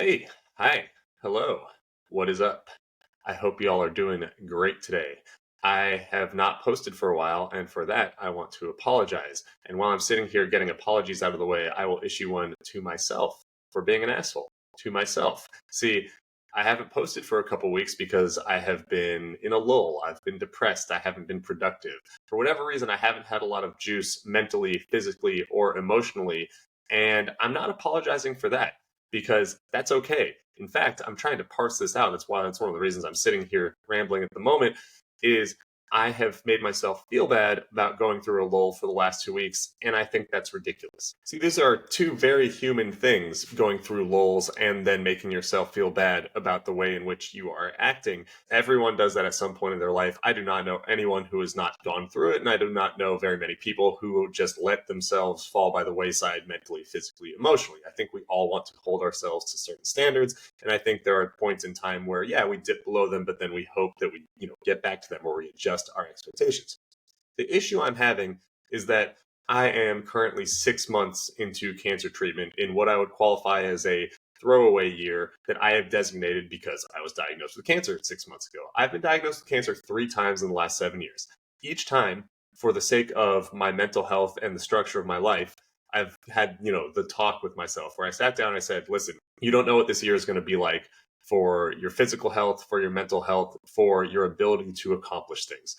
Hey, hi, hello, what is up? I hope you all are doing great today. I have not posted for a while, and for that, I want to apologize. And while I'm sitting here getting apologies out of the way, I will issue one to myself for being an asshole. To myself. See, I haven't posted for a couple weeks because I have been in a lull. I've been depressed. I haven't been productive. For whatever reason, I haven't had a lot of juice mentally, physically, or emotionally. And I'm not apologizing for that because that's okay. In fact, I'm trying to parse this out. That's one of the reasons I'm sitting here rambling at the moment is I have made myself feel bad about going through a lull for the last 2 weeks, and I think that's ridiculous. See, these are two very human things, going through lulls and then making yourself feel bad about the way in which you are acting. Everyone does that at some point in their life. I do not know anyone who has not gone through it, and I do not know very many people who just let themselves fall by the wayside mentally, physically, emotionally. I think we all want to hold ourselves to certain standards, and I think there are points in time where, yeah, we dip below them, but then we hope that we, get back to them or we adjust our expectations. The issue I'm having is that I am currently 6 months into cancer treatment in what I would qualify as a throwaway year that I have designated because I was diagnosed with cancer 6 months ago. I've been diagnosed with cancer 3 times in the last 7 years. Each time, for the sake of my mental health and the structure of my life, I've had, the talk with myself where I sat down and I said, listen, you don't know what this year is going to be like for your physical health, for your mental health, for your ability to accomplish things.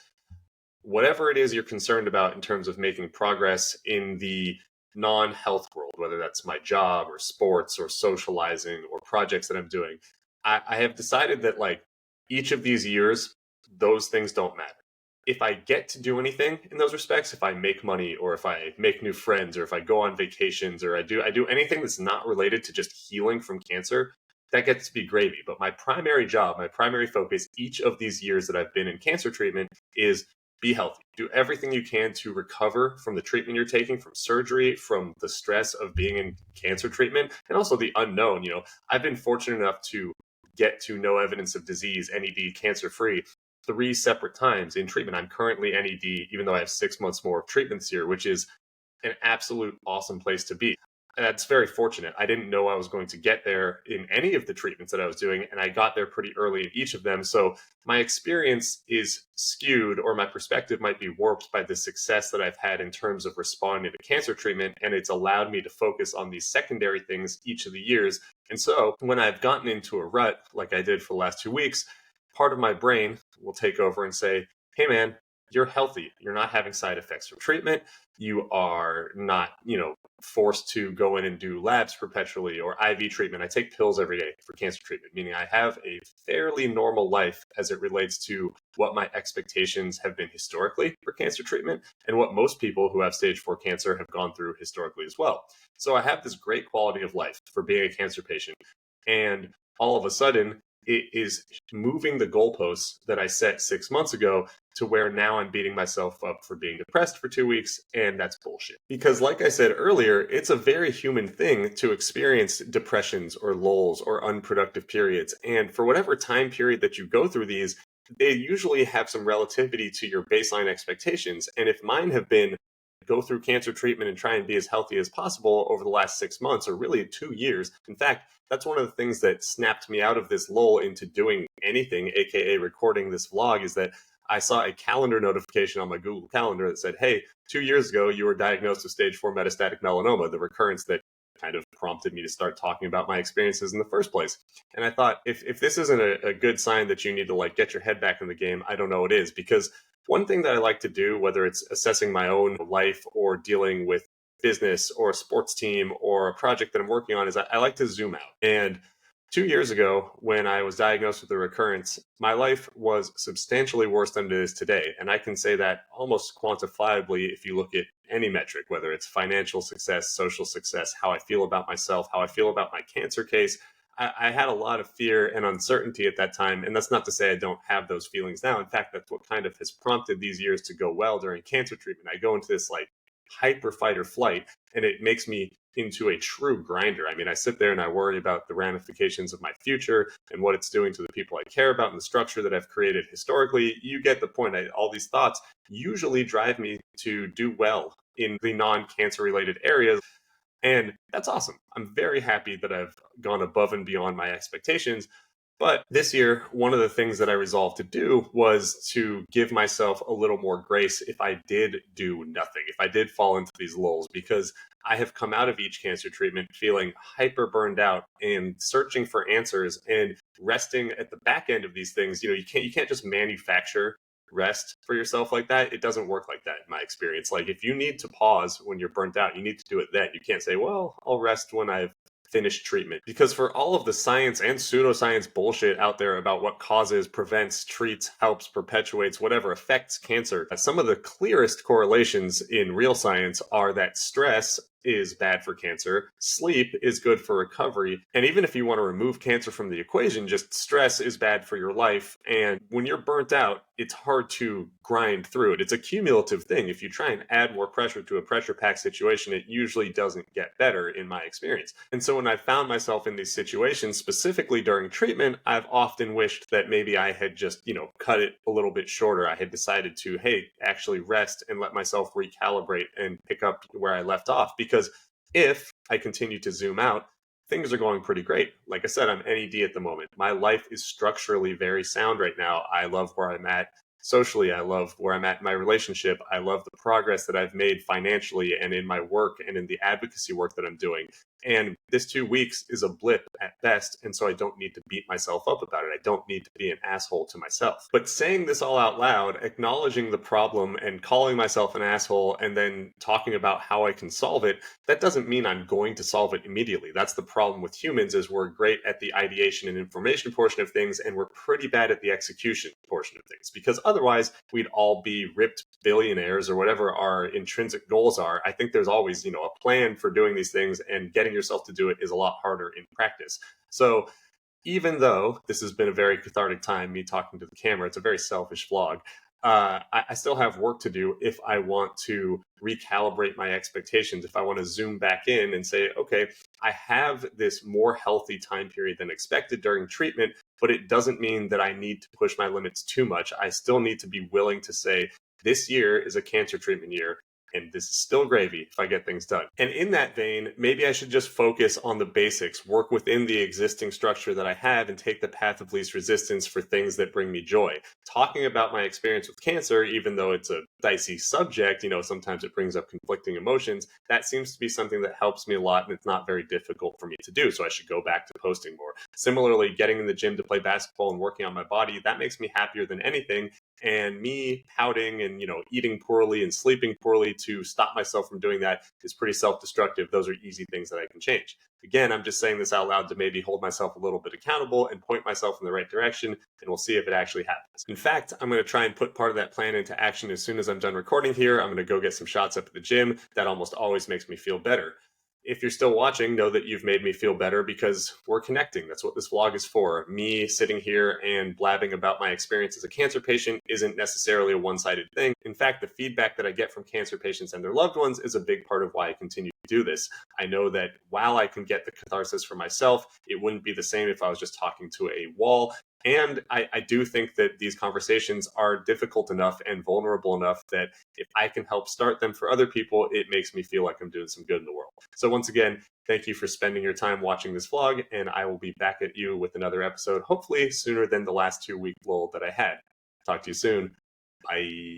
Whatever it is you're concerned about in terms of making progress in the non-health world, whether that's my job or sports or socializing or projects that I'm doing, I have decided that like each of these years, those things don't matter. If I get to do anything in those respects, if I make money or if I make new friends or if I go on vacations or I do anything that's not related to just healing from cancer, that gets to be gravy. But my primary job, my primary focus each of these years that I've been in cancer treatment is be healthy. Do everything you can to recover from the treatment you're taking, from surgery, from the stress of being in cancer treatment, and also the unknown. I've been fortunate enough to get to no evidence of disease, NED, cancer free, 3 separate times in treatment. I'm currently NED, even though I have 6 months more of treatments here, which is an absolute awesome place to be. That's very fortunate. I didn't know I was going to get there in any of the treatments that I was doing, and I got there pretty early in each of them. So my experience is skewed, or my perspective might be warped by the success that I've had in terms of responding to cancer treatment, and it's allowed me to focus on these secondary things each of the years. And so when I've gotten into a rut, like I did for the last 2 weeks, part of my brain will take over and say, hey man, you're healthy. You're not having side effects from treatment. You are not, forced to go in and do labs perpetually or IV treatment. I take pills every day for cancer treatment, meaning I have a fairly normal life as it relates to what my expectations have been historically for cancer treatment and what most people who have stage 4 cancer have gone through historically as well. So I have this great quality of life for being a cancer patient. And all of a sudden, it is moving the goalposts that I set 6 months ago to where now I'm beating myself up for being depressed for 2 weeks, and that's bullshit. Because, like I said earlier, it's a very human thing to experience depressions or lulls or unproductive periods. And for whatever time period that you go through these, they usually have some relativity to your baseline expectations. And if mine have been go through cancer treatment and try and be as healthy as possible over the last 6 months or really 2 years. In fact, that's one of the things that snapped me out of this lull into doing anything, aka recording this vlog, is that I saw a calendar notification on my Google Calendar that said, hey, 2 years ago, you were diagnosed with stage 4 metastatic melanoma, the recurrence that kind of prompted me to start talking about my experiences in the first place. And I thought, if this isn't a good sign that you need to like get your head back in the game, I don't know what is. Because one thing that I like to do, whether it's assessing my own life or dealing with business or a sports team or a project that I'm working on, is I like to zoom out. And 2 years ago, when I was diagnosed with a recurrence, my life was substantially worse than it is today. And I can say that almost quantifiably if you look at any metric, whether it's financial success, social success, how I feel about myself, how I feel about my cancer case. I had a lot of fear and uncertainty at that time. And that's not to say I don't have those feelings now. In fact, that's what kind of has prompted these years to go well during cancer treatment. I go into this like hyper fight or flight, and it makes me into a true grinder. I mean, I sit there and I worry about the ramifications of my future and what it's doing to the people I care about and the structure that I've created historically. You get the point. All these thoughts usually drive me to do well in the non-cancer related areas. And that's awesome. I'm very happy that I've gone above and beyond my expectations. But this year, one of the things that I resolved to do was to give myself a little more grace if I did do nothing, if I did fall into these lulls, because I have come out of each cancer treatment feeling hyper burned out and searching for answers and resting at the back end of these things. You can't just manufacture rest for yourself like that. It doesn't work like that in my experience. Like if you need to pause when you're burnt out, you need to do it then. You can't say, well, I'll rest when I've finished treatment. Because for all of the science and pseudoscience bullshit out there about what causes, prevents, treats, helps, perpetuates, whatever affects cancer, some of the clearest correlations in real science are that stress is bad for cancer, sleep is good for recovery, and even if you want to remove cancer from the equation, just stress is bad for your life. And when you're burnt out, it's hard to grind through it. It's a cumulative thing. If you try and add more pressure to a pressure packed situation, it usually doesn't get better in my experience. And so when I found myself in these situations, specifically during treatment, I've often wished that maybe I had just, cut it a little bit shorter. I had decided to, hey, actually rest and let myself recalibrate and pick up where I left off. Because if I continue to zoom out, things are going pretty great. Like I said, I'm NED at the moment. My life is structurally very sound right now. I love where I'm at socially. I love where I'm at in my relationship. I love the progress that I've made financially and in my work and in the advocacy work that I'm doing. And this 2 weeks is a blip at best. And so I don't need to beat myself up about it. I don't need to be an asshole to myself. But saying this all out loud, acknowledging the problem and calling myself an asshole and then talking about how I can solve it, that doesn't mean I'm going to solve it immediately. That's the problem with humans, is we're great at the ideation and information portion of things, and we're pretty bad at the execution portion of things, because otherwise we'd all be ripped billionaires or whatever our intrinsic goals are. I think there's always, a plan for doing these things, and getting yourself to do it is a lot harder in practice. So even though this has been a very cathartic time, me talking to the camera, it's a very selfish vlog. I still have work to do if I want to recalibrate my expectations, if I want to zoom back in and say, okay, I have this more healthy time period than expected during treatment, but it doesn't mean that I need to push my limits too much. I still need to be willing to say, this year is a cancer treatment year, and this is still gravy if I get things done. And in that vein, maybe I should just focus on the basics, work within the existing structure that I have, and take the path of least resistance for things that bring me joy. Talking about my experience with cancer, even though it's a dicey subject, sometimes it brings up conflicting emotions, that seems to be something that helps me a lot, and it's not very difficult for me to do. So I should go back to posting more. Similarly, getting in the gym to play basketball and working on my body, that makes me happier than anything. And me pouting and, eating poorly and sleeping poorly to stop myself from doing that is pretty self-destructive. Those are easy things that I can change. Again, I'm just saying this out loud to maybe hold myself a little bit accountable and point myself in the right direction, and we'll see if it actually happens. In fact, I'm going to try and put part of that plan into action as soon as I'm done recording here. I'm going to go get some shots up at the gym. That almost always makes me feel better. If you're still watching, know that you've made me feel better, because we're connecting. That's what this vlog is for. Me sitting here and blabbing about my experience as a cancer patient isn't necessarily a one-sided thing. In fact, the feedback that I get from cancer patients and their loved ones is a big part of why I continue to do this. I know that while I can get the catharsis for myself, it wouldn't be the same if I was just talking to a wall. And I do think that these conversations are difficult enough and vulnerable enough that if I can help start them for other people, it makes me feel like I'm doing some good in the world. So once again, thank you for spending your time watching this vlog, and I will be back at you with another episode, hopefully sooner than the last 2 week lull that I had. Talk to you soon. Bye.